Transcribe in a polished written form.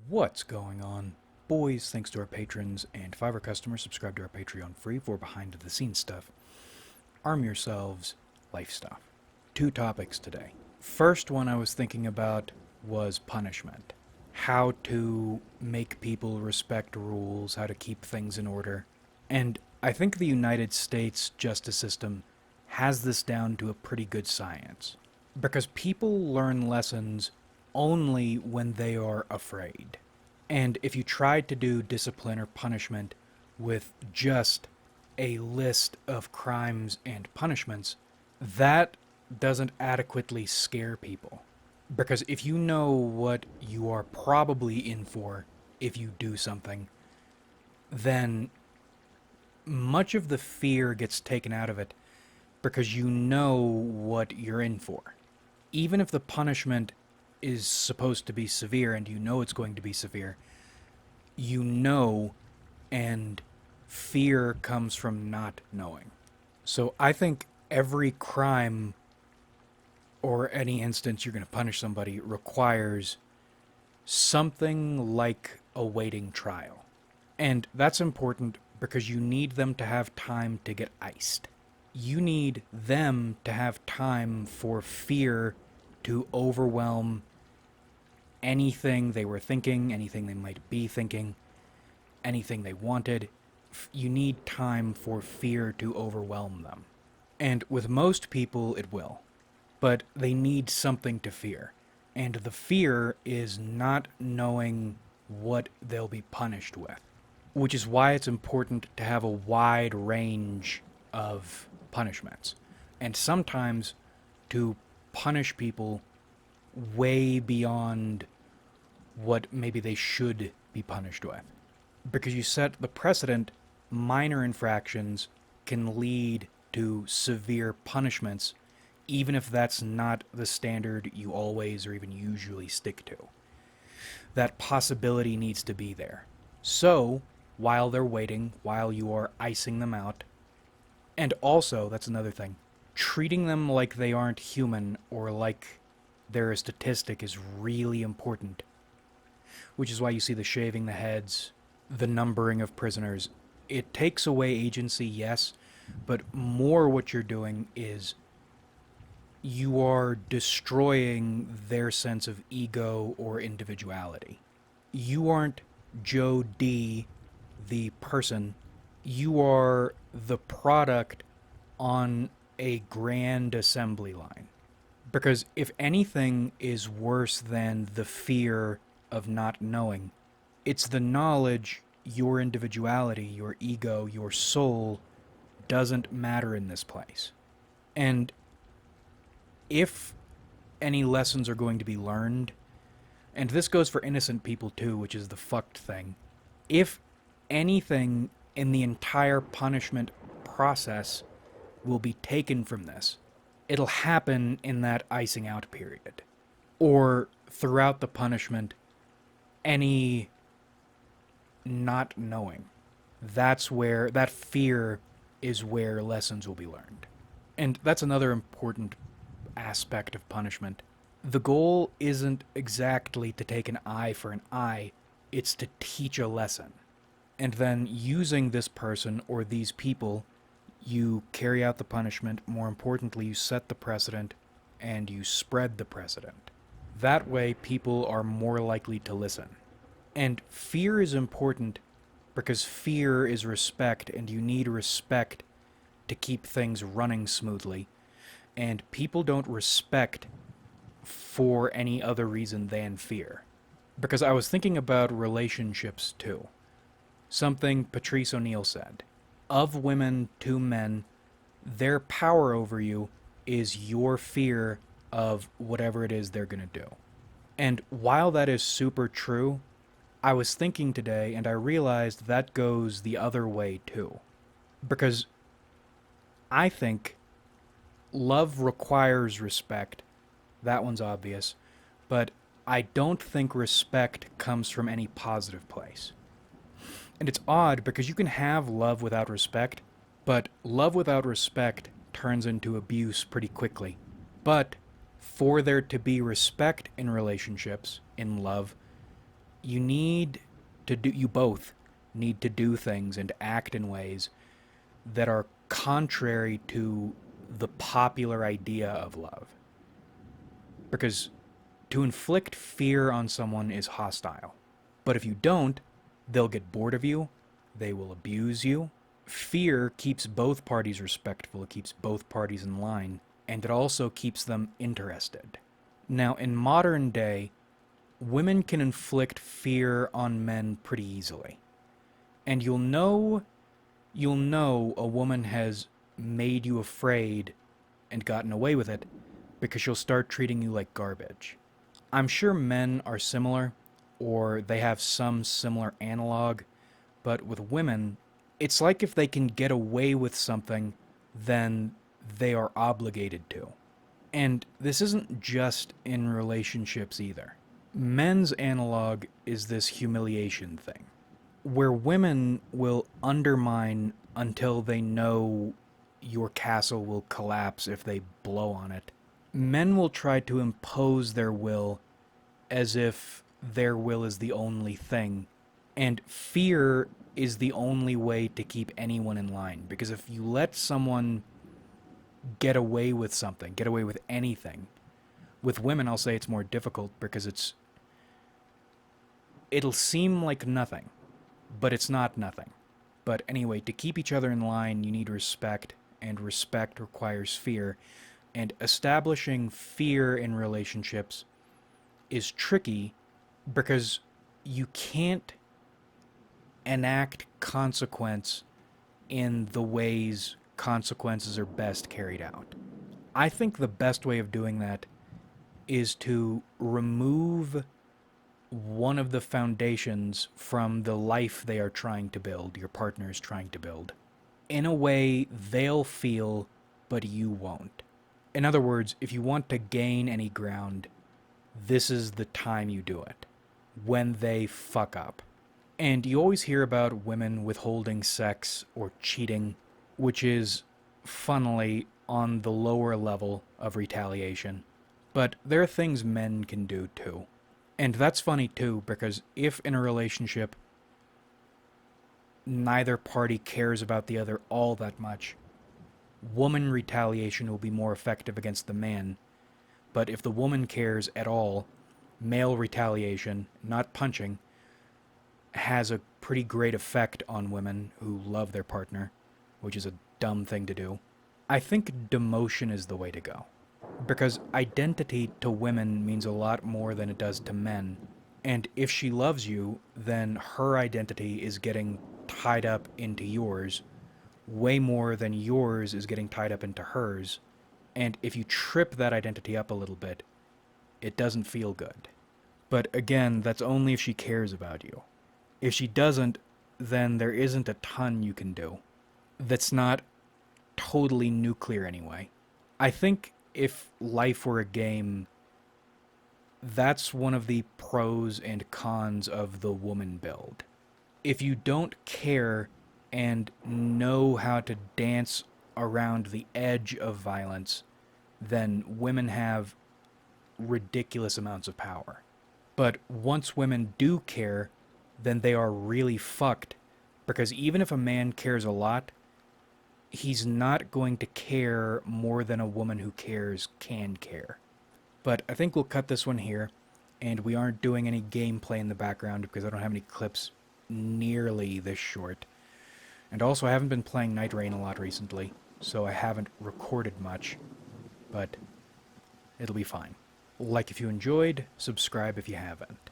What's going on? Boys, thanks to our patrons and Fiverr customers, subscribe to our Patreon free for behind the scenes stuff. Arm yourselves, life stuff. Two topics today. First one I was thinking about was punishment. How to make people respect rules, how to keep things in order. And I think the United States justice system has this down to a pretty good science. Because people learn lessons only when they are afraid. And if you try to do discipline or punishment with just a list of crimes and punishments, that doesn't adequately scare people. Because if you know what you are probably in for if you do something, then much of the fear gets taken out of it because you know what you're in for. Even if the punishment is supposed to be severe and you know it's going to be severe, you know, and fear comes from not knowing. So I think every crime or any instance you're going to punish somebody requires something like awaiting trial. And that's important because you need them to have time to get iced. You need them to have time for fear to overwhelm anything they were thinking, anything they might be thinking, anything they wanted. You need time for fear to overwhelm them. And with most people, it will. But they need something to fear. And the fear is not knowing what they'll be punished with. Which is why it's important to have a wide range of punishments. And sometimes to punish people way beyond what maybe they should be punished with. Because you set the precedent, minor infractions can lead to severe punishments, even if that's not the standard you always or even usually stick to. That possibility needs to be there. So, while they're waiting, while you are icing them out, and also, that's another thing, treating them like they aren't human or like they're a statistic is really important. Which is why you see the shaving the heads, the numbering of prisoners. It takes away agency, yes, but more what you're doing is you are destroying their sense of ego or individuality. You aren't Joe D, the person. You are the product on a grand assembly line. Because if anything is worse than the fear of not knowing, it's the knowledge your individuality, your ego, your soul doesn't matter in this place. And if any lessons are going to be learned, and this goes for innocent people too, which is the fucked thing, if anything in the entire punishment process will be taken from this, it'll happen in that icing out period. Or throughout the punishment, any not knowing. That's where, that fear is where lessons will be learned. And that's another important aspect of punishment. The goal isn't exactly to take an eye for an eye, it's to teach a lesson. And then using this person or these people, you carry out the punishment. More importantly, you set the precedent and you spread the precedent. That way, people are more likely to listen. And fear is important because fear is respect, and you need respect to keep things running smoothly. And people don't respect for any other reason than fear. Because I was thinking about relationships too. Something Patrice O'Neill said. Of women to men, their power over you is your fear of whatever it is they're going to do. And while that is super true, I was thinking today and I realized that goes the other way too. Because I think love requires respect. That one's obvious. But I don't think respect comes from any positive place. And it's odd because you can have love without respect, but love without respect turns into abuse pretty quickly. But for there to be respect in relationships, in love, You both need to do things and act in ways that are contrary to the popular idea of love. Because to inflict fear on someone is hostile. But if you don't, they'll get bored of you, they will abuse you. Fear keeps both parties respectful, it keeps both parties in line, and it also keeps them interested. Now, in modern day, women can inflict fear on men pretty easily. And you'll know a woman has made you afraid and gotten away with it because she'll start treating you like garbage. I'm sure men are similar, or they have some similar analog, but with women, it's like if they can get away with something, then they are obligated to. And this isn't just in relationships either. Men's analog is this humiliation thing, where women will undermine until they know your castle will collapse if they blow on it. Men will try to impose their will as if their will is the only thing, and fear is the only way to keep anyone in line. Because if you let someone get away with something, get away with anything, with women, I'll say it's more difficult because it'll seem like nothing, but it's not nothing. But anyway, to keep each other in line, you need respect, and respect requires fear. And establishing fear in relationships is tricky because you can't enact consequence in the ways consequences are best carried out. I think the best way of doing that is to remove one of the foundations from the life they are trying to build, your partner is trying to build, in a way they'll feel, but you won't. In other words, if you want to gain any ground, this is the time you do it, when they fuck up. And you always hear about women withholding sex or cheating, which is, funnily, on the lower level of retaliation. But there are things men can do too. And that's funny too, because if in a relationship neither party cares about the other all that much, woman retaliation will be more effective against the man. But if the woman cares at all, male retaliation, not punching, has a pretty great effect on women who love their partner, which is a dumb thing to do. I think demotion is the way to go. Because identity to women means a lot more than it does to men. And if she loves you, then her identity is getting tied up into yours, way more than yours is getting tied up into hers. And if you trip that identity up a little bit, it doesn't feel good. But again, that's only if she cares about you. If she doesn't, then there isn't a ton you can do. That's not totally nuclear anyway. I think if life were a game, that's one of the pros and cons of the woman build. If you don't care and know how to dance around the edge of violence, then women have ridiculous amounts of power. But once women do care, then they are really fucked, because even if a man cares a lot, he's not going to care more than a woman who cares can care. But I think we'll cut this one here, and we aren't doing any gameplay in the background because I don't have any clips nearly this short. And also, I haven't been playing Night Rain a lot recently, so I haven't recorded much, but it'll be fine. Like if you enjoyed, subscribe if you haven't.